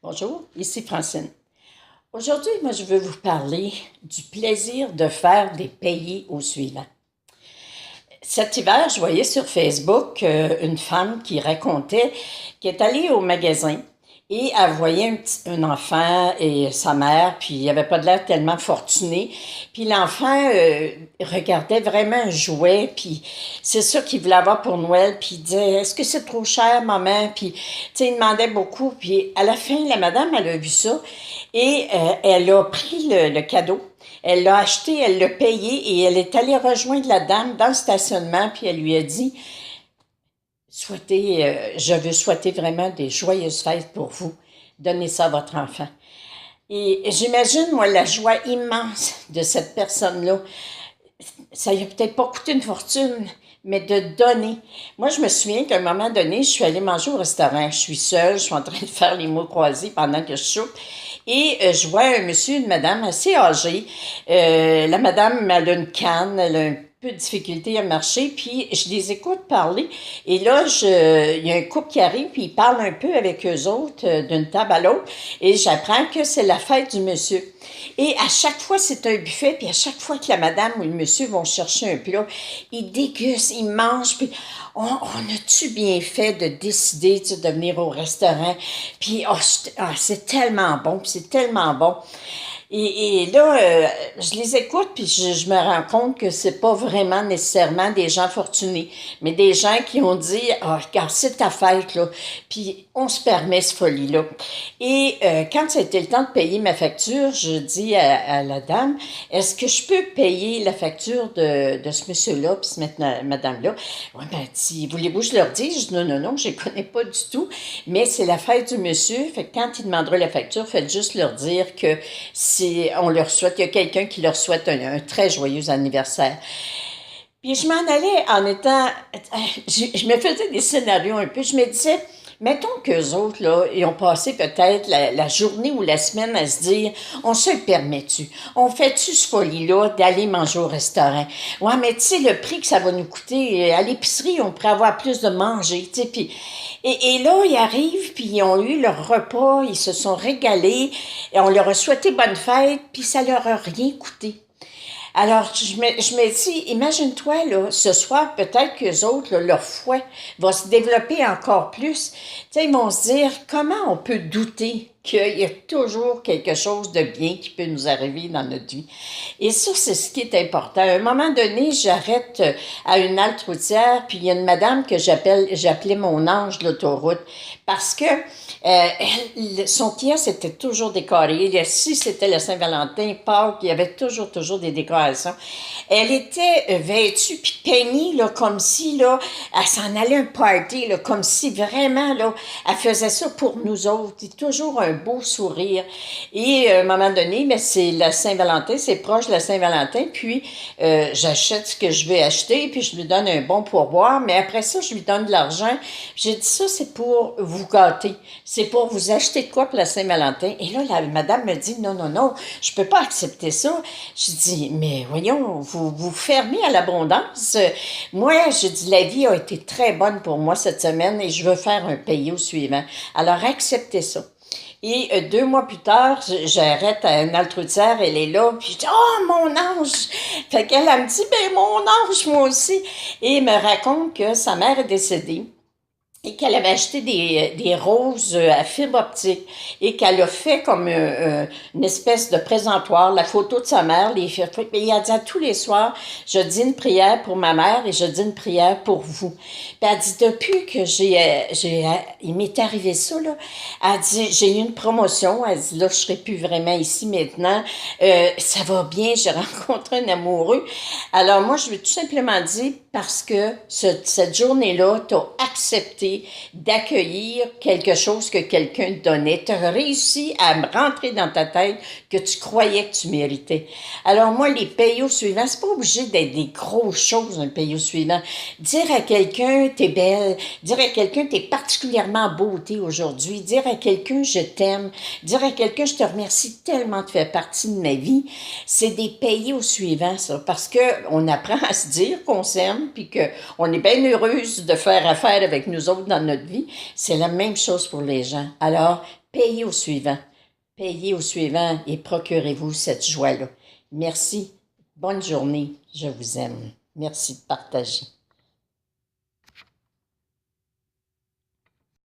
Bonjour, ici Francine. Aujourd'hui, moi, je veux vous parler du plaisir de faire des pays au suivant. Cet hiver, je voyais sur Facebook une femme qui racontait qu'elle est allée au magasin et elle voyait un enfant et sa mère, puis il n'y avait pas de l'air tellement fortuné. Puis l'enfant regardait vraiment un jouet, puis c'est ça qu'il voulait avoir pour Noël, puis il disait, est-ce que c'est trop cher, maman? Puis, tu sais, il demandait beaucoup. Puis à la fin, la madame, elle a vu ça et elle a pris le cadeau. Elle l'a acheté, elle l'a payé et elle est allée rejoindre la dame dans le stationnement, puis elle lui a dit, je veux souhaiter vraiment des joyeuses fêtes pour vous. Donnez ça à votre enfant. Et j'imagine, moi, la joie immense de cette personne-là. Ça lui a peut-être pas coûté une fortune, mais de donner. Moi, je me souviens qu'à un moment donné, je suis allée manger au restaurant. Je suis seule, je suis en train de faire les mots croisés pendant que je soupe. Et je vois un monsieur et une madame assez âgés. La madame, elle a une canne, elle a un peu de difficulté à marcher, puis je les écoute parler. Et là, il y a un couple qui arrive, puis il parle un peu avec eux autres d'une table à l'autre, et j'apprends que c'est la fête du monsieur. Et à chaque fois, c'est un buffet, puis à chaque fois que la madame ou le monsieur vont chercher un plat, ils dégustent, ils mangent, puis on a-tu bien fait de décider de venir au restaurant? Puis c'est tellement bon, puis c'est tellement bon. Et là, je les écoute, puis je me rends compte que c'est pas vraiment nécessairement des gens fortunés, mais des gens qui ont dit, ah, regarde, c'est ta fête, là, puis on se permet ce folie-là. Et quand ça a été le temps de payer ma facture, je dis à la dame, est-ce que je peux payer la facture de ce monsieur-là, puis cette madame-là? Ouais, ben, si voulez-vous que je leur dise? Je dis, non, non, non, je les connais pas du tout, mais c'est la fête du monsieur, fait que quand il demandera la facture, faites juste leur dire que on leur souhaite, il y a quelqu'un qui leur souhaite un très joyeux anniversaire. Puis je m'en allais en étant, je me faisais des scénarios un peu, je me disais, mettons qu'eux autres, là, ils ont passé peut-être la journée ou la semaine à se dire, on se le permet-tu? On fait-tu ce folie-là d'aller manger au restaurant? Ouais, mais tu sais, le prix que ça va nous coûter, à l'épicerie, on pourrait avoir plus de manger, tu sais, puis... Et là, ils arrivent, puis ils ont eu leur repas, ils se sont régalés, et on leur a souhaité bonne fête, puis ça leur a rien coûté. Alors, je me dis, imagine-toi, là, ce soir, peut-être qu'eux autres, là, leur foi va se développer encore plus. Tu sais, ils vont se dire, comment on peut douter qu'il y a toujours quelque chose de bien qui peut nous arriver dans notre vie. Et ça, c'est ce qui est important. À un moment donné, j'arrête à une halte routière, puis il y a une madame que j'appelais mon ange de l'autoroute, parce que son kiosque était toujours décoré. Si c'était le Saint-Valentin, Pâques, il y avait toujours des décorations. Elle était vêtue puis peignée là, comme si là, elle s'en allait à un party, là, comme si vraiment là, elle faisait ça pour nous autres. Et toujours un beau sourire. Et à un moment donné, mais c'est la Saint-Valentin, c'est proche de la Saint-Valentin, puis j'achète ce que je vais acheter, puis je lui donne un bon pourboire, mais après ça, je lui donne de l'argent. J'ai dit ça, c'est pour vous gâter. C'est pour vous acheter de quoi pour la Saint-Valentin. Et là, la madame me dit, non, non, non, je peux pas accepter ça. Je dis, mais voyons, vous fermez à l'abondance. Moi, je dis, la vie a été très bonne pour moi cette semaine et je veux faire un pays au suivant. Alors, acceptez ça. Et 2 mois plus tard, j'arrête à une halte routière, elle est là, puis je dis, oh, mon ange! Fait qu'elle, elle me dit, ben, mon ange, moi aussi. Et elle me raconte que sa mère est décédée et qu'elle avait acheté des roses à fibre optique et qu'elle a fait comme une espèce de présentoir, la photo de sa mère, les fibres optiques. Et elle dit à tous les soirs, je dis une prière pour ma mère et je dis une prière pour vous. Puis elle dit, depuis que il m'est arrivé ça, là, elle dit, j'ai eu une promotion, elle dit, là, je serai plus vraiment ici maintenant, ça va bien, j'ai rencontré un amoureux. Alors moi, je veux tout simplement dire, parce que cette journée-là, tu as accepté d'accueillir quelque chose que quelqu'un te donnait. Tu as réussi à me rentrer dans ta tête que tu croyais que tu méritais. Alors moi, les payos suivants, c'est pas obligé d'être des grosses choses, un payo suivant. Dire à quelqu'un, t'es belle. Dire à quelqu'un, t'es particulièrement beauté aujourd'hui. Dire à quelqu'un, je t'aime. Dire à quelqu'un, je te remercie tellement de faire partie de ma vie. C'est des payos suivants, ça. Parce que on apprend à se dire qu'on s'aime, puis qu'on est bien heureuse de faire affaire avec nous autres dans notre vie. C'est la même chose pour les gens. Alors, payez au suivant. Payez au suivant et procurez-vous cette joie-là. Merci. Bonne journée. Je vous aime. Merci de partager.